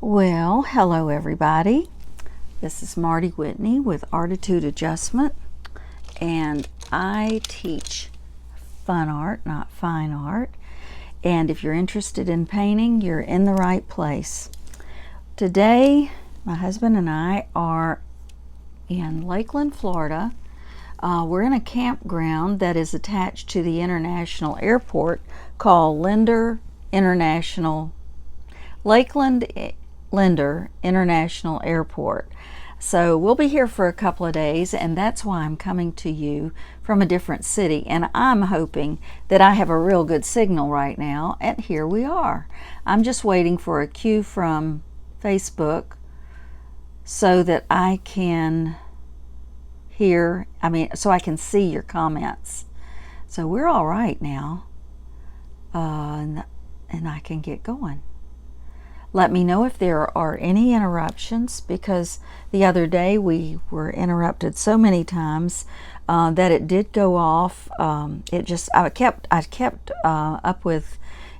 Well, hello everybody. This is Marty Whitney with ARTitude Adjustment, and I teach fun art, not fine art. And if you're interested in painting, you're in the right place. Today, my husband and I are in Lakeland, Florida. We're in a campground that is attached to the international airport called Lakeland Linder International Airport. So we'll be here for a couple of days, and that's why I'm coming to you from a different city, and I'm hoping that I have a real good signal right now, and here we are. I'm just waiting for a cue from Facebook so that I can so I can see your comments. So we're all right now, and I can get going. Let me know if there are any interruptions, because the other day we were interrupted so many times that it did go off. I kept up with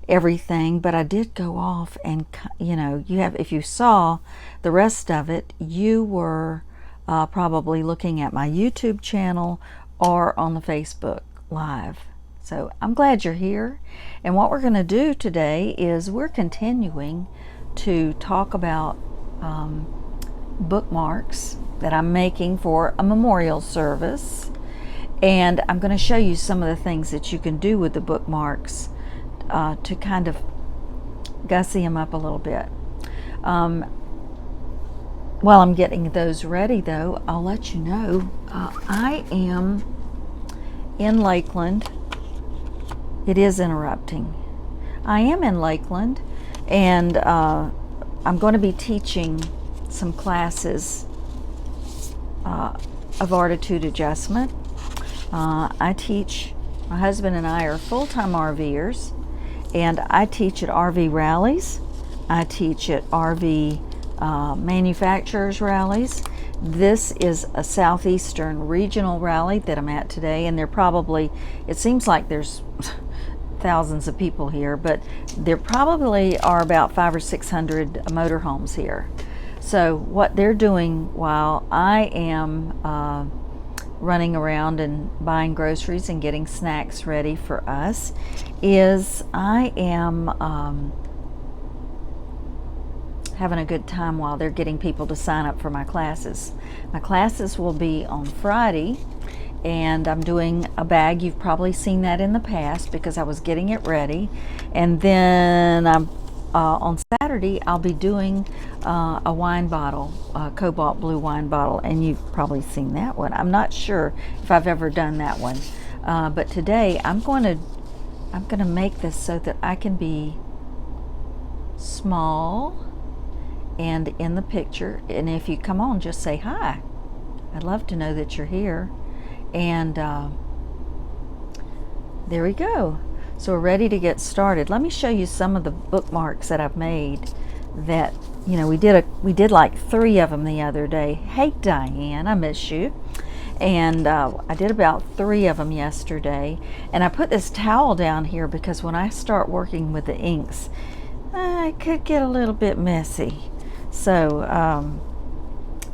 everything, but I did go off, and if you saw the rest of it, you were probably looking at my YouTube channel or on the Facebook Live. So I'm glad you're here. And what we're going to do today is we're continuing to talk about bookmarks that I'm making for a memorial service, and I'm going to show you some of the things that you can do with the bookmarks to kind of gussy them up a little bit. While I'm getting those ready, though, I'll let you know I am in Lakeland. It is interrupting. I am in Lakeland, and I'm going to be teaching some classes of ARTitude Adjustment. My husband and I are full-time RVers, and I teach at RV rallies. I teach at RV manufacturers rallies. This is a southeastern regional rally that I'm at today, and it seems like there's thousands of people here, but there probably are about 500 or 600 motorhomes here. So what they're doing while I am running around and buying groceries and getting snacks ready for us is I am having a good time while they're getting people to sign up for my classes. My classes will be on Friday, and I'm doing a bag. You've probably seen that in the past because I was getting it ready. And then on Saturday I'll be doing a wine bottle, a cobalt blue wine bottle, and you've probably seen that one. I'm not sure if I've ever done that one, but today I'm going to make this so that I can be small and in the picture. And if you come on, just say hi. I'd love to know that you're here. And there we go. So we're ready to get started. Let me show you some of the bookmarks that I've made that, we did like 3 of them the other day. Hey Diane, I miss you. And I did about 3 of them yesterday. And I put this towel down here because when I start working with the inks, it could get a little bit messy. So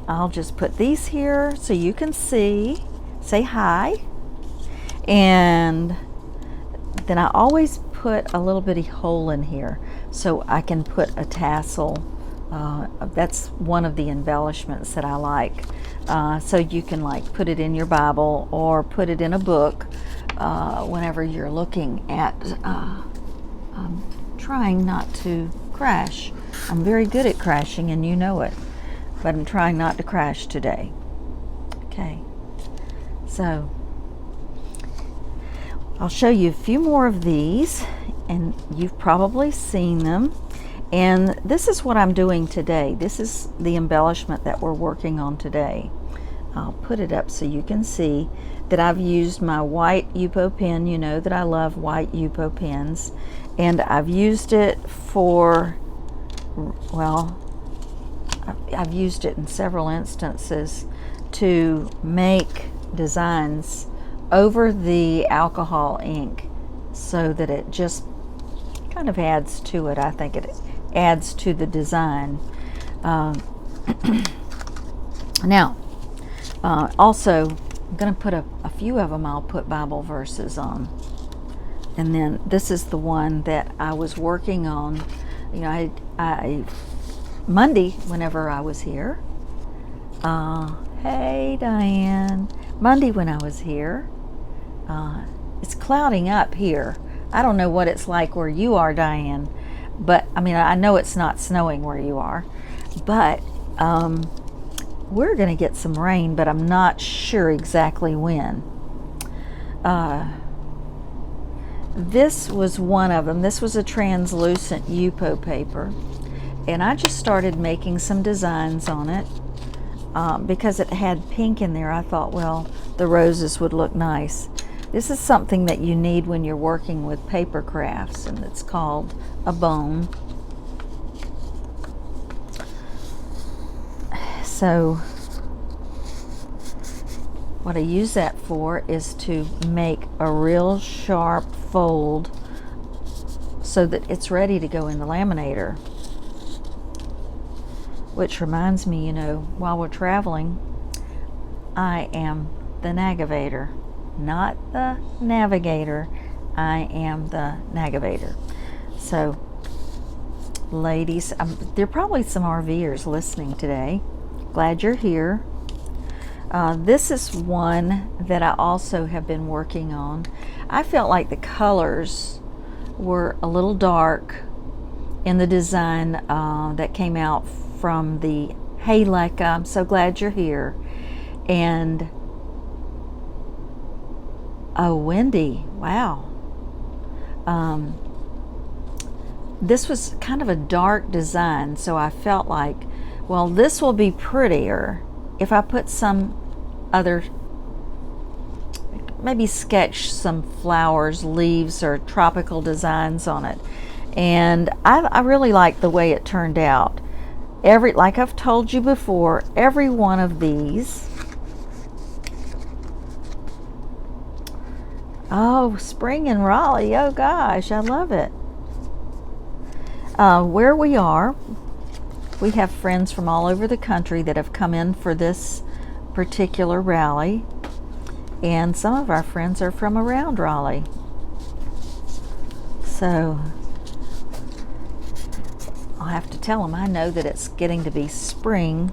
I'll just put these here so you can see. Say hi. And then I always put a little bitty hole in here so I can put a tassel. That's one of the embellishments that I like. So you can put it in your Bible or put it in a book whenever you're looking at trying not to crash. I'm very good at crashing, and you know it, but I'm trying not to crash today. Okay. So I'll show you a few more of these, and you've probably seen them. And this is what I'm doing today. This is the embellishment that we're working on today. I'll put it up so you can see that I've used my white Yupo pen. You know that I love white Yupo pens, and I've used it I've used it in several instances to make designs over the alcohol ink so that it just kind of adds to it. I think it adds to the design. Now, also, I'm going to put a few of them, I'll put Bible verses on. And then this is the one that I was working on. You know, I Monday, whenever I was here. Hey, Diane. Monday when I was here. It's clouding up here. I don't know what it's like where you are, Diane. But, I mean, I know it's not snowing where you are. But, we're going to get some rain, but I'm not sure exactly when. This was one of them. This was a translucent Yupo paper. And I just started making some designs on it. Because it had pink in there, I thought, well, the roses would look nice. This is something that you need when you're working with paper crafts, and it's called a bone. So what I use that for is to make a real sharp fold so that it's ready to go in the laminator. Which reminds me, you know, while we're traveling, I am the nagavator, not the navigator. I am the nagavator. So, ladies, there are probably some RVers listening today. Glad you're here. This is one that I also have been working on. I felt like the colors were a little dark in the design that came out from the Hey Leica, I'm so glad you're here. And oh, Wendy, wow. This was kind of a dark design, so I felt like, well, this will be prettier if I put some other, maybe sketch some flowers, leaves, or tropical designs on it. And I really like the way it turned out. Like I've told you before, every one of these. Oh, spring in Raleigh. Oh gosh, I love it. Where we are, we have friends from all over the country that have come in for this particular rally. And some of our friends are from around Raleigh. So I'll have to tell them I know that it's getting to be spring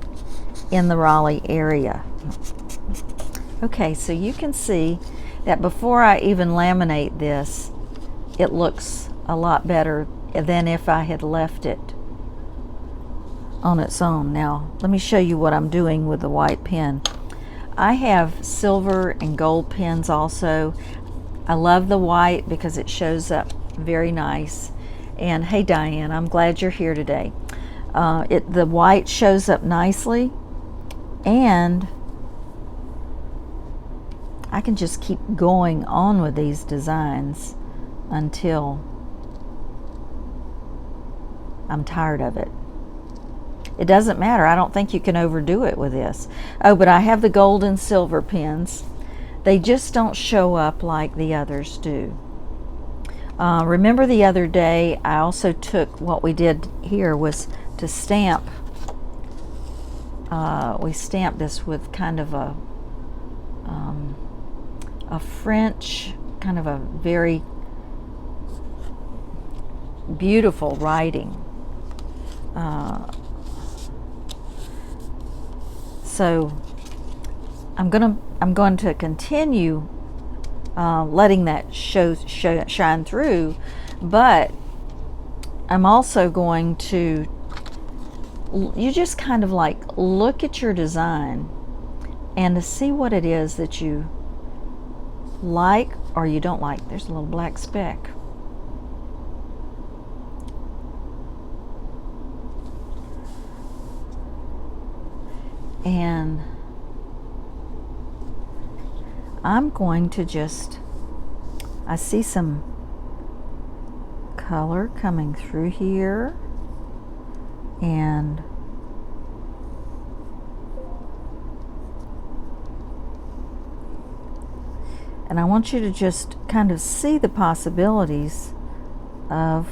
in the Raleigh area. Okay, so you can see that before I even laminate this, it looks a lot better than if I had left it on its own. Now, let me show you what I'm doing with the white pen. I have silver and gold pens also. I love the white because it shows up very nice. And hey, Diane, I'm glad you're here today. The white shows up nicely, and I can just keep going on with these designs until I'm tired of it. It doesn't matter. I don't think you can overdo it with this. Oh, but I have the gold and silver pens. They just don't show up like the others do. Remember the other day, I also took, what we did here was to stamp. We stamped this with kind of a French, kind of a very beautiful writing. So I'm going to continue letting that shine through, but I'm also going to, you just kind of like look at your design and to see what it is that you like or you don't like. There's a little black speck. And I'm going to just, I see some color coming through here, and I want you to just kind of see the possibilities of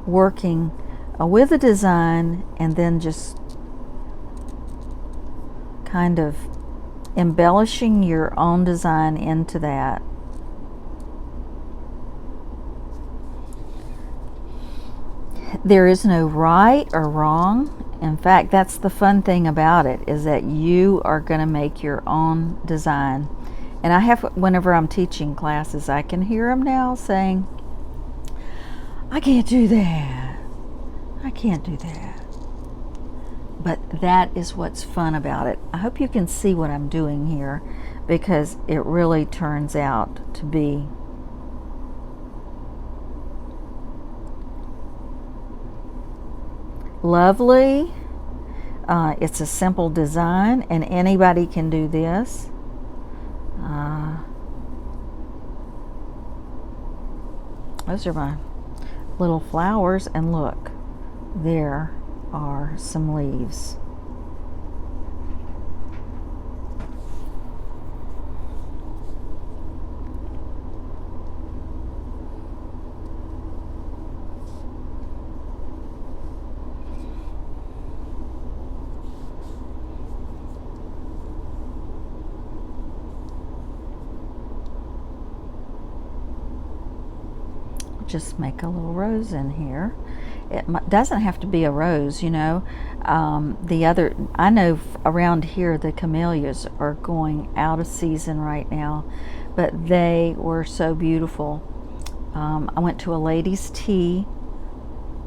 working with a design, and then just kind of embellishing your own design into that. There is no right or wrong. In fact, that's the fun thing about it, is that you are going to make your own design. And I have, whenever I'm teaching classes, I can hear them now saying, I can't do that. I can't do that. But that is what's fun about it. I hope you can see what I'm doing here, because it really turns out to be lovely. It's a simple design, and anybody can do this. Those are my little flowers, and look, there are some leaves. Just make a little rose in here. It doesn't have to be a rose, you know. I know around here the camellias are going out of season right now, but they were so beautiful. I went to a ladies' tea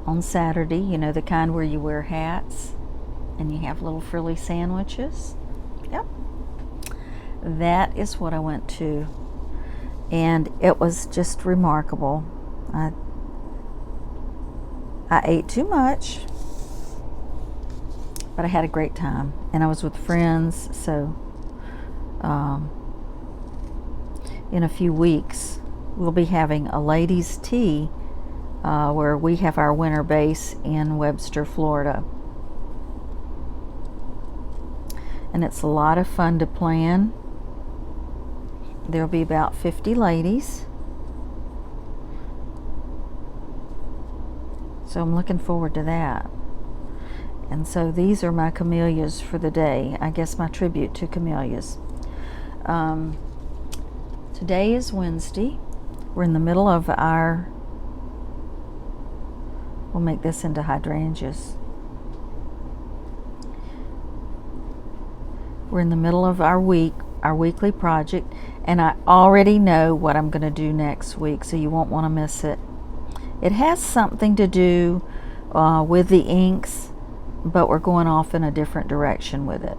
on Saturday, you know, the kind where you wear hats and you have little frilly sandwiches. Yep, that is what I went to, and it was just remarkable. I ate too much, but I had a great time, and I was with friends. So in a few weeks we'll be having a ladies' tea where we have our winter base in Webster, Florida, and it's a lot of fun to plan. There'll be about 50 ladies. So I'm looking forward to that. And so these are my camellias for the day. I guess my tribute to camellias. Today is Wednesday. We're in the middle of our, we'll make this into hydrangeas. We're in the middle of our week, our weekly project, and I already know what I'm going to do next week, so you won't want to miss it. It has something to do with the inks, but we're going off in a different direction with it.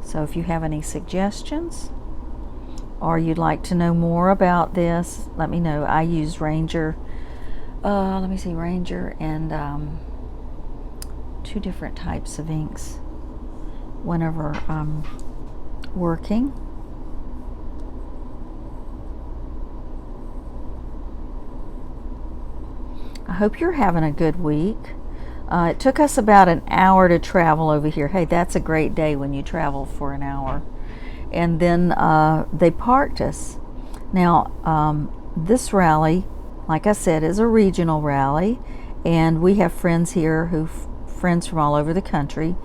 So if you have any suggestions, or you'd like to know more about this, let me know. I use Ranger, Ranger and 2 different types of inks whenever I'm working. I hope you're having a good week. It took us about an hour to travel over here. Hey, that's a great day when you travel for an hour. And then they parked us. Now, this rally, like I said, is a regional rally, and we have friends here friends from all over the country,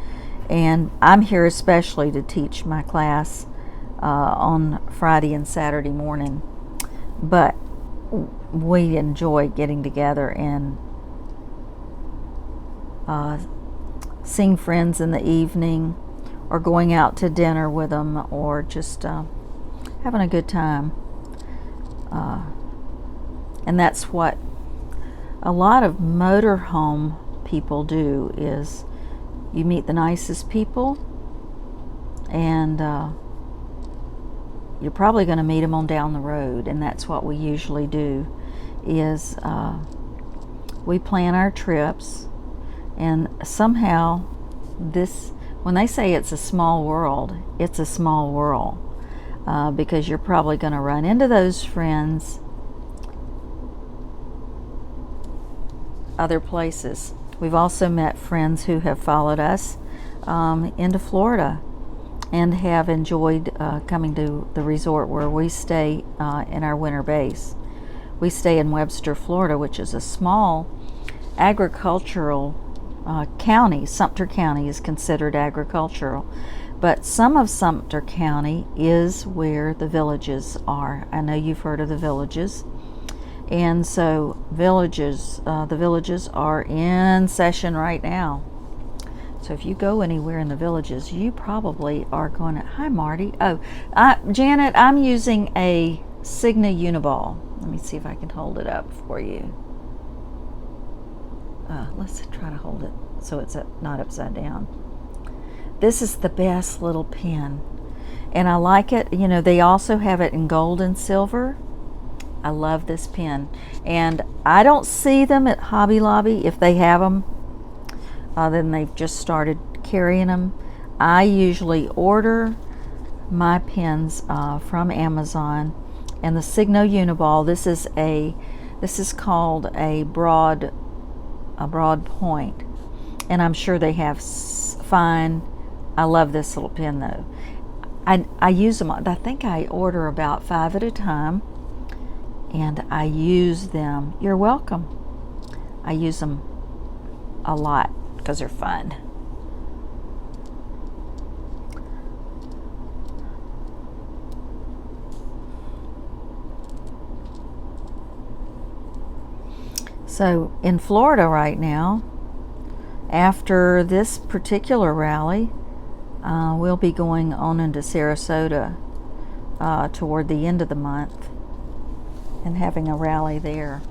and I'm here especially to teach my class on Friday and Saturday morning. But we enjoy getting together and seeing friends in the evening, or going out to dinner with them, or just having a good time. And that's what a lot of motorhome people do, is you meet the nicest people, and you're probably going to meet them on down the road, and that's what we usually do, is we plan our trips, and somehow this, when they say it's a small world, it's a small world, because you're probably going to run into those friends other places. We've also met friends who have followed us into Florida and have enjoyed coming to the resort where we stay in our winter base. We stay in Webster, Florida, which is a small agricultural county. Sumter County is considered agricultural, but some of Sumter County is where the villages are. I know you've heard of the villages. And so the villages are in session right now. So if you go anywhere in the villages, you probably are going to, hi Marty. Oh, Janet, I'm using a Signa Uniball. Let me see if I can hold it up for you. Let's try to hold it so it's not upside down. This is the best little pen. And I like it. You know, they also have it in gold and silver. I love this pen. And I don't see them at Hobby Lobby. If they have them, then they've just started carrying them. I usually order my pens from Amazon. And the Signo Uniball, this is called a broad point. And I'm sure they have fine. I love this little pen though. I use them. I think I order about 5 at a time. And I use them. You're welcome. I use them a lot because they're fun. So in Florida right now, after this particular rally, we'll be going on into Sarasota toward the end of the month and having a rally there.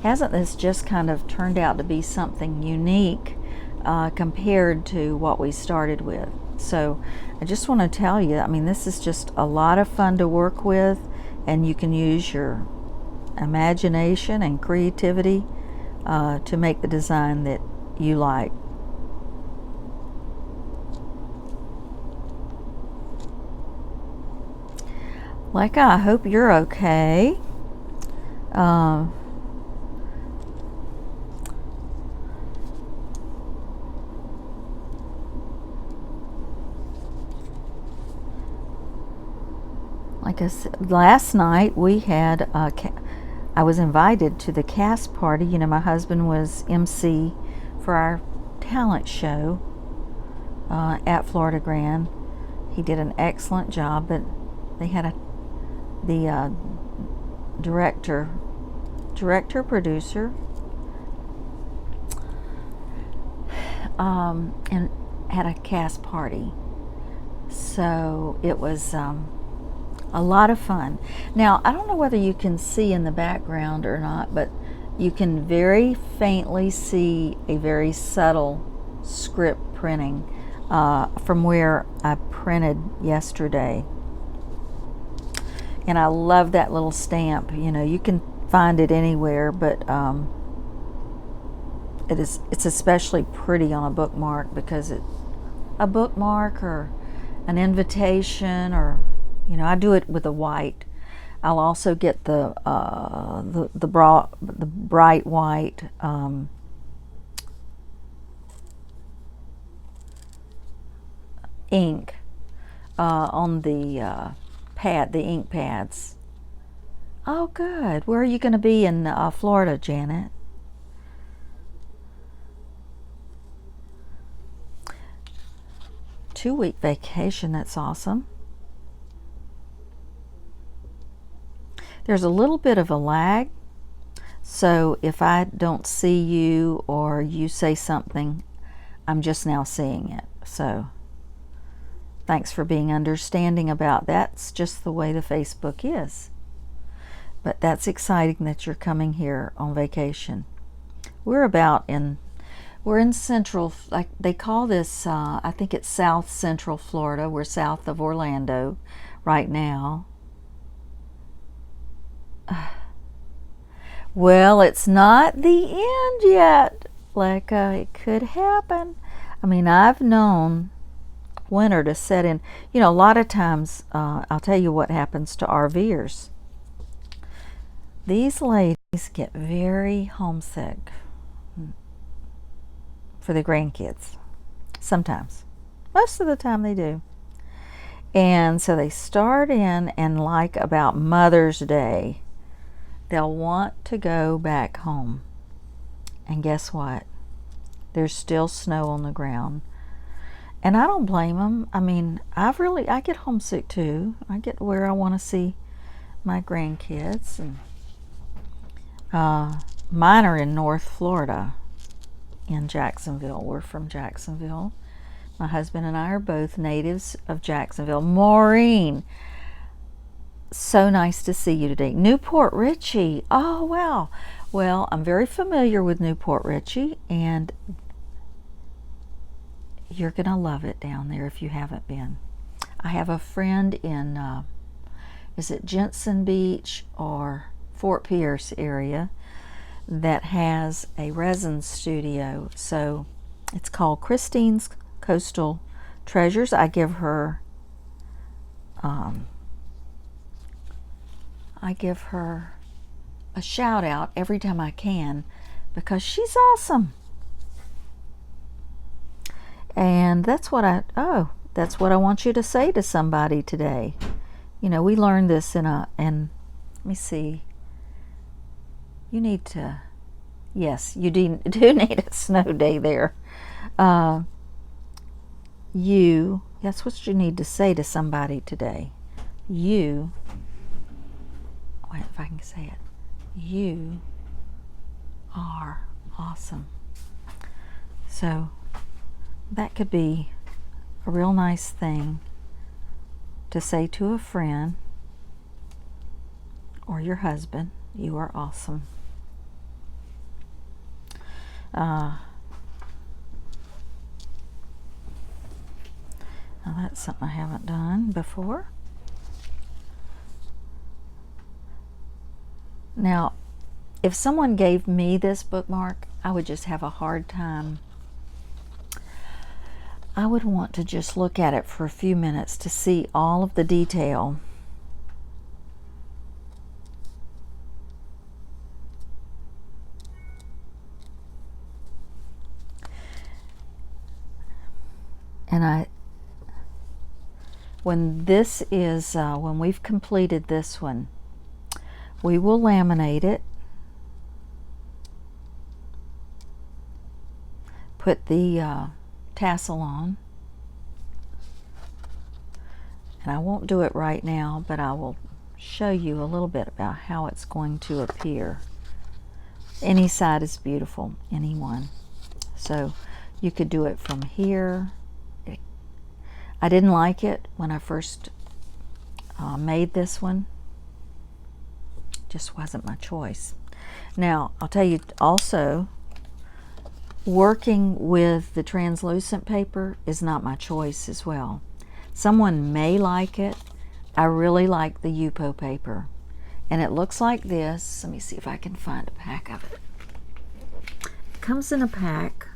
Hasn't this just kind of turned out to be something unique compared to what we started with? So I just want to tell you, I mean, this is just a lot of fun to work with, and you can use your imagination and creativity to make the design that you like. Leica, I hope you're okay. Like I said, last night we had I was invited to the cast party. You know, my husband was MC for our talent show at Florida Grand. He did an excellent job, but they had the director, producer, and had a cast party. So it was a lot of fun. Now, I don't know whether you can see in the background or not, but you can very faintly see a very subtle script printing from where I printed yesterday. And I love that little stamp. You know, you can find it anywhere, but it's especially pretty on a bookmark, because a bookmark or an invitation, or, you know, I do it with a white. I'll also get the bright white ink on the the ink pads. Oh, good. Where are you going to be in Florida, Janet? Two-week vacation. That's awesome. There's a little bit of a lag, so if I don't see you or you say something, I'm just now seeing it. So thanks for being understanding about that. It's just the way the Facebook is. But that's exciting that you're coming here on vacation. We're in central, like they call this, I think it's South Central Florida. We're south of Orlando right now. Well, it's not the end yet. Like, it could happen. I mean, I've known winter to set in. You know, a lot of times, I'll tell you what happens to RVers. These ladies get very homesick for the grandkids. Sometimes. Most of the time they do. And so they start in, and like about Mother's Day, they'll want to go back home. And guess what? There's still snow on the ground. And I don't blame them. I mean, I get homesick too. I get where I want to see my grandkids. And mine are in North Florida, in Jacksonville. We're from Jacksonville. My husband and I are both natives of Jacksonville. Maureen, so nice to see you today. Newport Richey. Oh, wow. Well, I'm very familiar with Newport Richey, and you're going to love it down there if you haven't been. I have a friend in, is it Jensen Beach or Fort Pierce area, that has a resin studio. So it's called Christine's Coastal Treasures. I give her a shout out every time I can, because she's awesome. And that's what I want you to say to somebody today. You know, we learned this and let me see. You need to, yes, you do need a snow day there. That's what you need to say to somebody today. Wait, if I can say it. You are awesome. So that could be a real nice thing to say to a friend or your husband. You are awesome. Now that's something I haven't done before. Now, if someone gave me this bookmark, I would just have a hard time. I would want to just look at it for a few minutes to see all of the detail. And when we've completed this one, we will laminate it, put the tassel on, and I won't do it right now, but I will show you a little bit about how it's going to appear. Any side is beautiful, any one. So you could do it from here. I didn't like it when I first made this one. Just wasn't my choice. Now, I'll tell you also, working with the translucent paper is not my choice as well. Someone may like it. I really like the Yupo paper. And it looks like this. Let me see if I can find a pack of it. It comes in a pack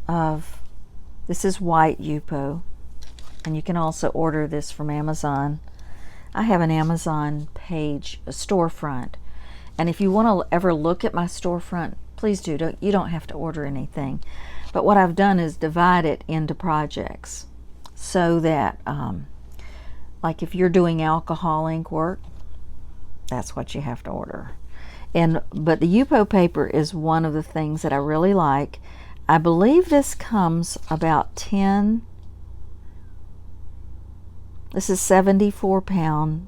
of, this is white Yupo, and you can also order this from Amazon. I have an Amazon page, a storefront, and if you want to ever look at my storefront, please do. You don't have to order anything. But what I've done is divide it into projects so that, like if you're doing alcohol ink work, that's what you have to order. But the Yupo paper is one of the things that I really like. I believe this comes about 10. This is 74-pound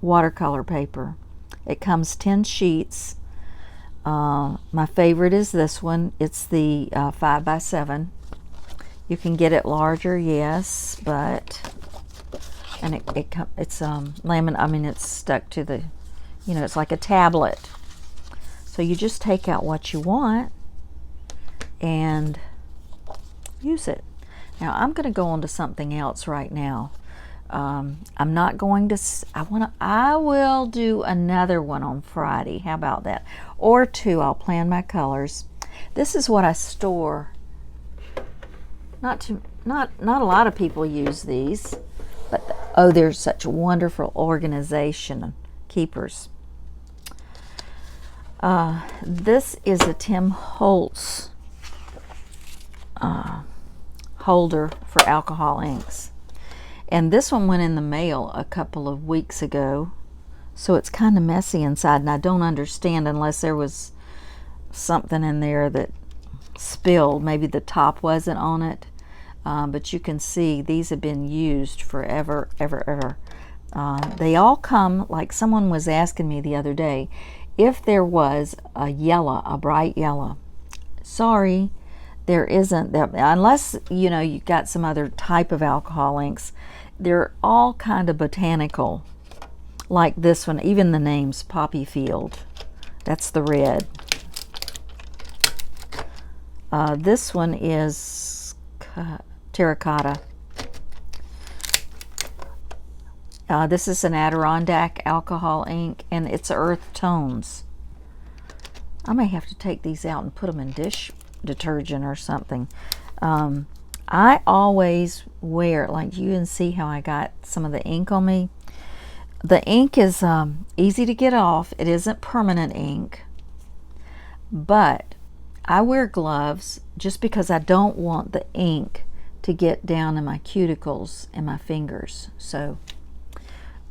watercolor paper. It comes 10 sheets. My favorite is this one. It's the 5x7. You can get it larger, yes, but it's laminate. I mean, it's stuck to the, it's like a tablet. So you just take out what you want and use it. Now I'm going to go on to something else right now. I'm not going to, I will do another one on Friday. How about that? Or two. I'll plan my colors. This is what I store. Not a lot of people use these, but there's such wonderful organization keepers. This is a Tim Holtz holder for alcohol inks. And this one went in the mail a couple of weeks ago, so it's kind of messy inside, and I don't understand unless there was something in there that spilled. Maybe the top wasn't on it. But you can see these have been used forever, ever. They all come, like someone was asking me the other day, if there was a yellow, a bright yellow. Sorry, there isn't. Unless, you know, you've got some other type of alcohol inks. They're all kind of botanical, like this one. Even the name's Poppy Field. That's the red. This one is terracotta. This is an Adirondack alcohol ink, and it's earth tones. I may have to take these out and put them in dish detergent or something. I always wear, like you can see how I got some of the ink on me. The ink is easy to get off. It isn't permanent ink, but I wear gloves just because I don't want the ink to get down in my cuticles and my fingers. So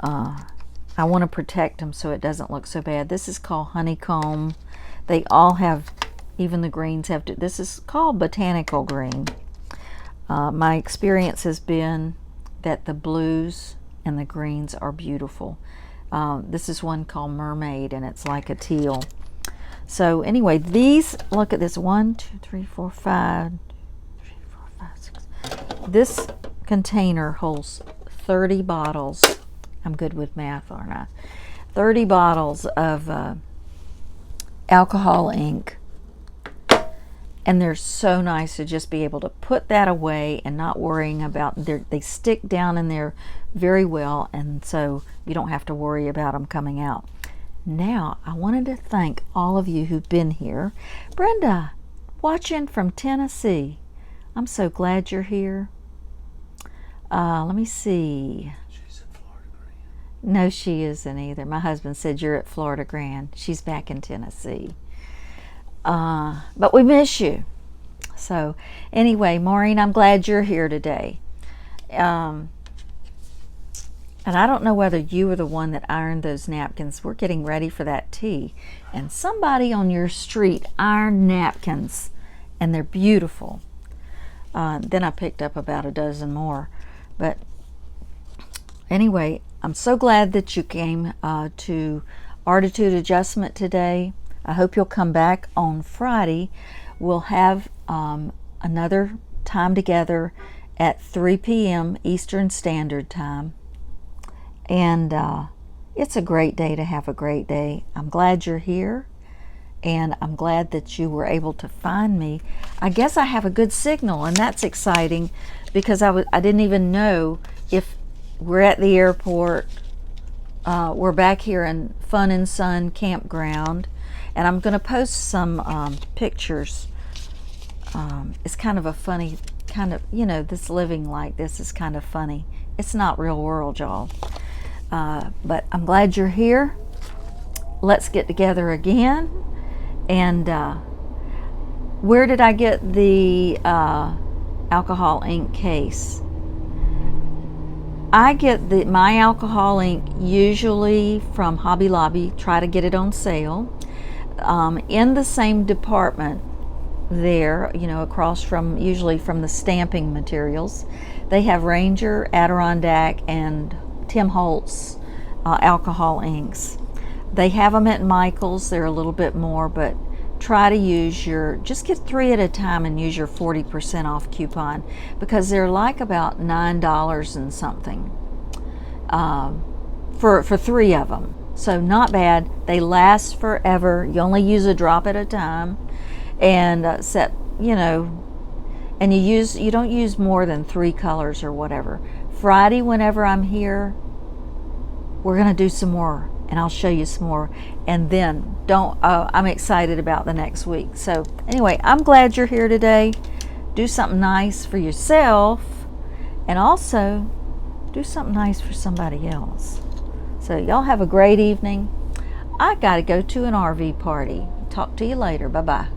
I want to protect them so it doesn't look so bad. This is called honeycomb. They all have, even the greens have to, this is called botanical green. My experience has been that the blues and the greens are beautiful. This is one called Mermaid, and it's like a teal. So anyway, these, look at this, 1, 2, 3, 4, 5, 3, 4, 5, 6. This container holds 30 bottles. I'm good with math, aren't I? 30 bottles of alcohol ink. And they're so nice to just be able to put that away and not worrying about, they stick down in there very well, and so you don't have to worry about them coming out. Now, I wanted to thank all of you who've been here. Brenda, watching from Tennessee. I'm so glad you're here. Let me see. She's at Florida Grand. No, she isn't either. My husband said you're at Florida Grand. She's back in Tennessee. But we miss you. So anyway, Maureen, I'm glad you're here today. And I don't know whether you were the one that ironed those napkins. We're getting ready for that tea. And somebody on your street ironed napkins, and they're beautiful. Then I picked up about a dozen more. But anyway, I'm so glad that you came to ARTitude Adjustment today. I hope you'll come back on Friday. We'll have another time together at 3 p.m. Eastern Standard Time. And it's a great day to have a great day. I'm glad you're here, and I'm glad that you were able to find me. I guess I have a good signal, and that's exciting because I didn't even know if we're at the airport. We're back here in Fun and Sun Campground, and I'm going to post some pictures. It's kind of a funny kind of, you know, this living like this is kind of funny. It's not real world, y'all. But I'm glad you're here. Let's get together again. And where did I get the alcohol ink case? I get my alcohol ink usually from Hobby Lobby. Try to get it on sale. In the same department there, you know, across from, usually from the stamping materials, they have Ranger, Adirondack, and Tim Holtz alcohol inks. They have them at Michael's. They're a little bit more, but try to use just get 3 at a time and use your 40% off coupon, because they're like about $9 and something for 3 of them. So not bad. They last forever. You only use a drop at a time, and you know, and you don't use more than 3 colors or whatever. Friday, whenever I'm here, we're gonna do some more, and I'll show you some more. And then I'm excited about the next week. So anyway, I'm glad you're here today. Do something nice for yourself, and also do something nice for somebody else. So y'all have a great evening. I gotta go to an RV party. Talk to you later. Bye-bye.